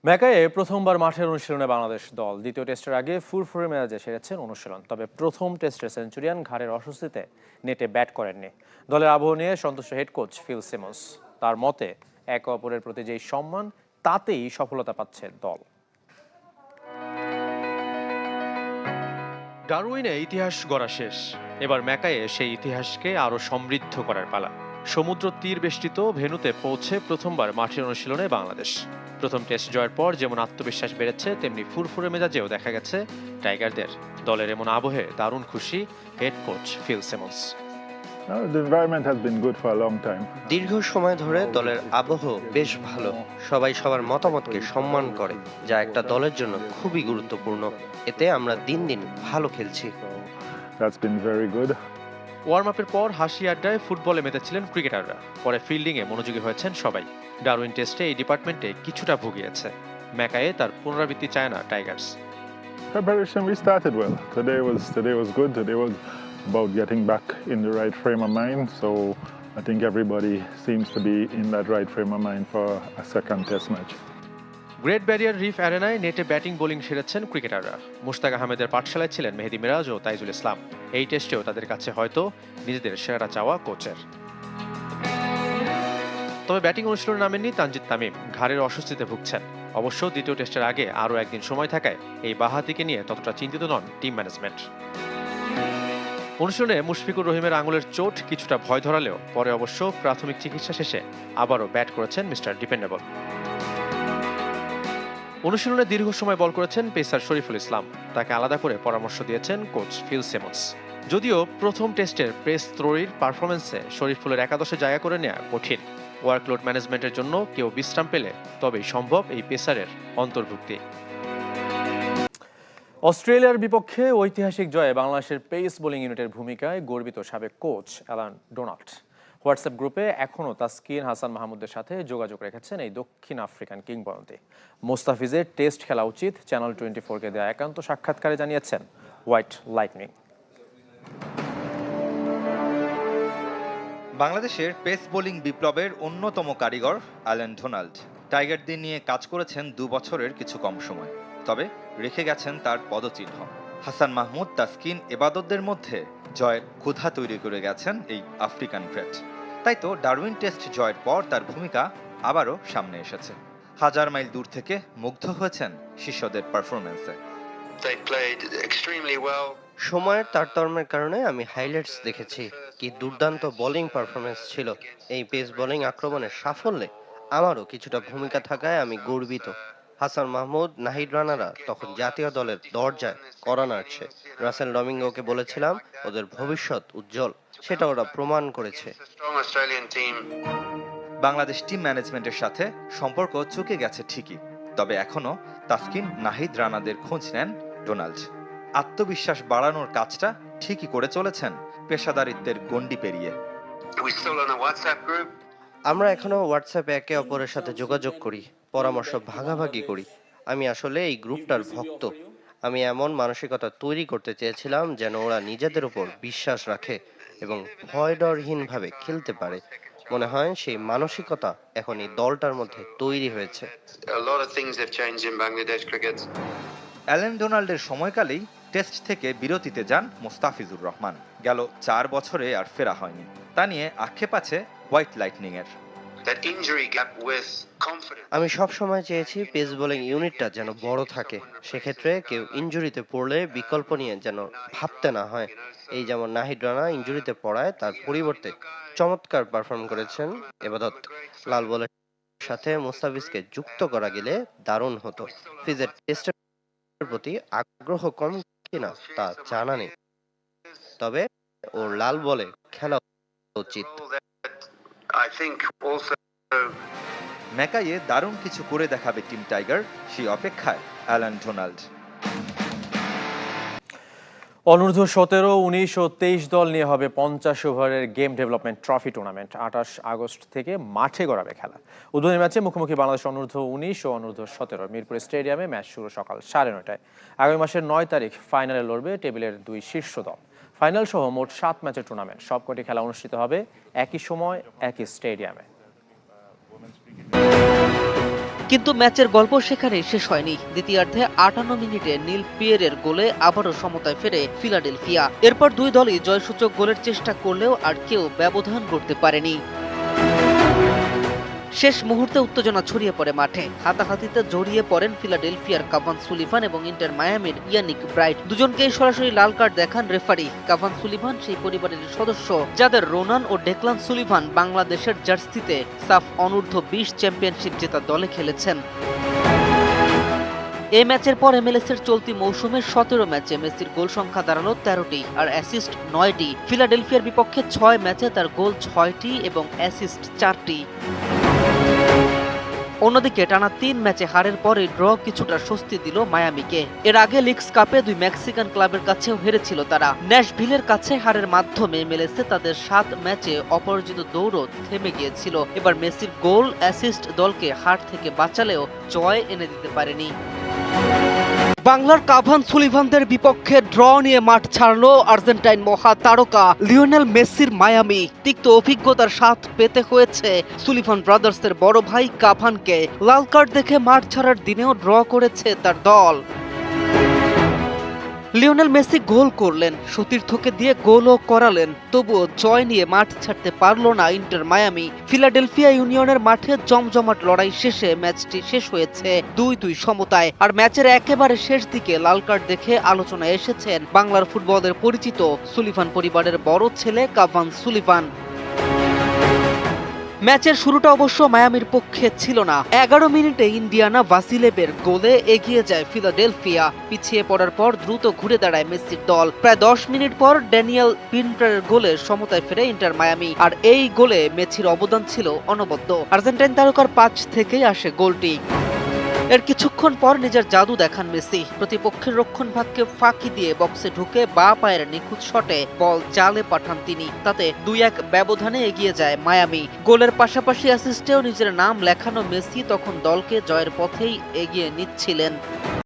ঢাকায় প্রথমবার মাঠের অনুশীলনে বাংলাদেশ দল দ্বিতীয় টেস্টের আগে ফুরফুরে মেজাজে সেরেছেন অনুশীলন। তবে প্রথম টেস্টে সেঞ্চুরিয়ান ঘাড়ের অস্বস্তিতে নেটে ব্যাট করেননি। দলের আবহ নিয়ে সন্তুষ্ট হেড কোচ ফিল সিমন্স। তার মতে একে অপরের প্রতি যেই সম্মান, তাতেই সফলতা পাচ্ছে দল। ডারউইনে ইতিহাস গড়া শেষ, এবার ম্যাকায়ে সেই ইতিহাসকে আরও সমৃদ্ধ করার পালা। সমুদ্র তীর বেষ্টিত ভেন্যুতে পৌঁছে প্রথমবার মাঠের অনুশীলনে বাংলাদেশ। প্রথম টেস্ট জয়ের পর যেমন আত্মবিশ্বাস বেড়েছে, তেমনি ফুরফুরে মেজাজেও দেখা গেছে টাইগারদের। দলের এমন আবহে দারুণ খুশি হেড কোচ ফিল সিমন্স। দীর্ঘ সময় ধরে দলের আবহ বেশ ভালো। সবাই সবার মতামতকে সম্মান করে, যা একটা দলের জন্য খুবই গুরুত্বপূর্ণ। এতে আমরা দিন দিন ভালো খেলছি। ওয়ার্ম আপের পর হাসি আড্ডায় ফুটবলে মেতেছিলেন ক্রিকেটাররা। পরে ফিল্ডিংয়ে মনোযোগী হয়েছেন সবাই। ডারউইন টেস্টে এই ডিপার্টমেন্টে কিছুটা ভুগিয়েছে ম্যাকায়ে, তার পুনরাবৃত্তি চায় না Tigers. Preparation, we started well. Today was good. Today was about getting back in the right frame of mind. So I think everybody seems to be in that right frame of mind for a second test match. Great barrier reef অ্যারেনায় নেটে batting bowling সেরেছেন ক্রিকেটাররা। মুশতাক আহমেদের পাঠশালায় ছিলেন মেহেদী মিরাজ ও তাইজুল ইসলাম। এই টেস্টেও তাদের কাছে হয়তো নিজেদের সেরাটা চাওয়া কোচের। তবে ব্যাটিং অনুশীলনে নামেননি তানজিদ তামিম, ঘাড়ের অস্বস্তিতে ভুগছেন। অবশ্য দ্বিতীয় টেস্টের আগে আরও একদিন সময় থাকায় এই বাঁহাতিকে নিয়ে ততটা চিন্তিত নন টিম ম্যানেজমেন্ট। অনুশীলনে মুশফিকুর রহিমের আঙুলের চোট কিছুটা ভয় ধরালেও পরে অবশ্য প্রাথমিক চিকিৎসা শেষে আবারও ব্যাট করেছেন মিস্টার ডিপেন্ডেবল। অনুশীলনে দীর্ঘ সময় বল করেছেন পেসার শরীফুল ইসলাম। তাকে আলাদা করে পরামর্শ দিয়েছেন কোচ ফিল সিমন্স। যদিও প্রথম টেস্টের পেস ত্রয়ীর পারফরমেন্সে শরীফুলের একাদশে জায়গা করে নেওয়া কঠিন। ওয়ার্কলোড ম্যানেজমেন্টের জন্য কেউ বিশ্রাম পেলে তবেই সম্ভব এই পেসারের অন্তর্ভুক্তি। অস্ট্রেলিয়ার বিপক্ষে ঐতিহাসিক জয়ে বাংলাদেশের পেস বোলিং ইউনিটের ভূমিকায় গর্বিত সাবেক কোচ অ্যালান ডোনাল্ড। হোয়াটসঅ্যাপ গ্রুপে এখনও তাসকিন হাসান মাহমুদের সাথে যোগাযোগ রেখেছেন এই দক্ষিণ আফ্রিকান কিংবদন্তি। মোস্তাফিজের টেস্ট খেলা উচিত, চ্যানেল 24-কে দেওয়া একান্ত সাক্ষাৎকারে জানিয়েছেন হোয়াইট লাইটনিং। বাংলাদেশের পেস বোলিং বিপ্লবের অন্যতম কারিগর অ্যালান ডোনাল্ড টাইগারদের নিয়ে কাজ করেছেন 2 বছরের কিছু কম সময়, তবে রেখে গেছেন তার পদচিহ্ন। হাসান মাহমুদ, তাসকিন, এবাদতদের মধ্যে জয়ের ক্ষুধা তৈরি করে গেছেন এই আফ্রিকান গ্রেট। তাই তো ডারউইন টেস্ট জয়ের পর তার ভূমিকা আবারও সামনে এসেছে। হাজার মাইল দূর থেকে মুগ্ধ হয়েছেন শিষ্যদের পারফরমেন্সে। সময়ের তারতম্যের কারণে আমি হাইলাইটস দেখেছি। কি দুর্দান্ত বোলিং পারফরমেন্স ছিল। এই পেস বোলিং আক্রমণের সাফল্যে আমারও কিছুটা ভূমিকা থাকায় আমি গর্বিত। হাসান মাহমুদ, নাহিদ রানারা তখন জাতীয় দলের দরজায় কড়া নাড়ছে। রাসেল ডমিঙ্গোকে বলেছিলাম ওদের ভবিষ্যৎ উজ্জ্বল, সেটা ওরা প্রমাণ করেছে। বাংলাদেশ টিম ম্যানেজমেন্টের সাথে সম্পর্ক চুকে গেছে ঠিকই, তবে এখনো তাসকিন, নাহিদ রানাদের খোঁজ নেন ডোনাল্ড। আত্মবিশ্বাস বাড়ানোর কাজটা ঠিকই করে চলেছেন পেশাদারিত্বের গণ্ডি পেরিয়ে। আমরা এখনো হোয়াটসঅ্যাপে একে অপরের সাথে যোগাযোগ করি, পরামর্শ ভাগাভাগি করি। আমি আসলে এই গ্রুপটার ভক্ত। আমি এমন মানসিকতা তৈরি করতে চেয়েছিলাম যেন ওরা নিজেদের উপর বিশ্বাস রাখে এবং ভয়ডরহীনভাবে খেলতে পারে। মনে হয় সেই মানসিকতা এখন এই দলটার মধ্যে তৈরি হয়েছে। অ্যালেন ডোনাল্ডের সময়কালেই টেস্ট থেকে বিরতিতে যান মোস্তাফিজুর রহমান। গেল 4 বছরে আর ফেরা হয়নি। তা নিয়ে আক্ষেপ আছে হোয়াইট লাইটনিং এর। আমি সব সময় চেয়েছি পেস বোলিং ইউনিটটা যেন বড় থাকে। সেক্ষেত্রে কেউ ইনজুরিতে পড়লে বিকল্প নিয়ে যেন ভাবতে না হয়। এই যেমন নাহিদ রানা ইনজুরিতে পড়ায় তার পরিবর্তে চমৎকার পারফর্ম করেছেন এবাদত। লাল বলের সাথে মুস্তাফিজকে যুক্ত করা গেলে দারুণ হতো। ফিজের টেস্টের প্রতি আগ্রহ কম কিনা তা জানা নেই, তবে ওর লাল বলে খেলা উচিত। ম্যাকাইয়ে দারুণ কিছু করে দেখাবে টিম টাইগার, সেই অপেক্ষায় অ্যালান ডোনাল্ড। অনূর্ধ্ব 17, 19 ও 23 দল নিয়ে হবে 50 ওভারের game development trophy tournament. 28 August থেকে মাঠে গড়াবে খেলা। উদ্বোধনী ম্যাচে মুখোমুখি বাংলাদেশ অনূর্ধ্ব 19 ও অনূর্ধ্ব 17। মিরপুর স্টেডিয়ামে ম্যাচ শুরু সকাল 9:30টায়। আগামী মাসের 9 তারিখ ফাইনালে লড়বে টেবিলের 2 শীর্ষ দল। ফাইনাল সহ মোট 7 ম্যাচের টুর্নামেন্ট। সবকটি খেলা অনুষ্ঠিত হবে একই সময় একই স্টেডিয়ামে। কিন্তু ম্যাচের গল্প সেখানেই শেষ হয়নি। দ্বিতীয়ার্ধে 58 মিনিটে নীল পিয়েরের গোলে আবারও সমতায় ফেরে ফিলাডেলফিয়া। এরপর দুই দলই জয়সূচক গোলের চেষ্টা করলেও আর কেউ ব্যবধান করতে পারেনি। শেষ মুহূর্তে উত্তেজনা ছড়িয়ে পড়ে মাঠে। হাতাহাতিতে জড়িয়ে পড়েন ফিলাডেলফিয়ার কাভান সুলিভান এবং ইন্টার মায়ামির ইয়ানিক ব্রাইট। দুজনকেই সরাসরি লাল কার্ড দেখান রেফারি। কাভান সুলিভান সেই পরিবারের সদস্য যাদের রোনান ও ডেকলান সুলিভান বাংলাদেশের জার্সিতে সাফ অনূর্ধ্ব 20 চ্যাম্পিয়নশিপ জেতা দলে খেলেছেন। এই ম্যাচের পর MLS-এর চলতি মৌসুমের 17 ম্যাচে মেসির গোল সংখ্যা দাঁড়ালো 13টি আর অ্যাসিস্ট 9টি। ফিলাডেলফিয়ার বিপক্ষে 6 ম্যাচে তার গোল 6টি এবং অ্যাসিস্ট 4টি। অন্যদিকে টানা 3 ম্যাচে হারের পরে ড্র কিছুটা স্বস্তি দিল মায়ামিকে। এর আগে লিগস কাপে 2 মেক্সিকান ক্লাবের কাছেও হেরেছিল তারা। ন্যাশভিলের কাছে হারের মাধ্যমে MLS-এ তাদের 7 ম্যাচে অপরাজিত দৌড় থেমে গিয়েছিল। এবার মেসির গোল অ্যাসিস্ট দলকে হার থেকে বাঁচালেও জয় এনে দিতে পারেনি। বাংলার কাভান সুলিভানদের বিপক্ষে ড্র নিয়ে মাঠ ছাড়লো আর্জেন্টাইন মহা তারকা লিওনেল মেসির মায়ামি। তিক্ত অভিজ্ঞতার স্বাদ পেতে হয়েছে সুলিভান ব্রাদার্সের বড় ভাই কাভানকে। লাল কার্ড দেখে মাঠ ছাড়ার দিনেও ড্র করেছে তার দল। লিওনেল মেসি গোল করলেন, সতীর্থকে দিয়ে গোলও করালেন, তবুও জয় নিয়ে মাঠ ছাড়তে পারল না ইন্টার মায়ামি। ফিলাডেলফিয়া ইউনিয়নের মাঠে জমজমাট লড়াই শেষে ম্যাচটি শেষ হয়েছে 2-2 সমতায়। আর ম্যাচের একেবারে শেষ দিকে লাল কার্ড দেখে আলোচনায় এসেছেন বাংলার ফুটবলের পরিচিত সুলিভান পরিবারের বড় ছেলে কাভান সুলিভান। ম্যাচের শুরুটা অবশ্য মায়ামির পক্ষে ছিল না। 11 মিনিটে ইন্ডিয়ানা ভাসিলেভের গোলে এগিয়ে যায় ফিলাডেলফিয়া। পিছিয়ে পড়ার পর দ্রুত ঘুরে দাঁড়ায় মেসির দল। প্রায় 10 মিনিট পর ড্যানিয়েল পিন্টারের গোলে সমতায় ফেরে ইন্টার মায়ামি। আর এই গোলে মেসির অবদান ছিল অনবদ্য। আর্জেন্টাইন তারকার 5 থেকেই আসে গোলটি। এর কিছুক্ষণ পর নিজের জাদু দেখান মেসি। প্রতিপক্ষের রক্ষণভাগকে ফাঁকি দিয়ে বক্সে ঢুকে বাঁ পায়ের নিখুঁত শটে বল জালে পাঠান তিনি। তাতে 2-1 ব্যবধানে এগিয়ে যায় মায়ামি। গোলের পাশাপাশি অ্যাসিস্টেও নিজের নাম লেখানো মেসি তখন দলকে জয়ের পথেই এগিয়ে নিচ্ছিলেন।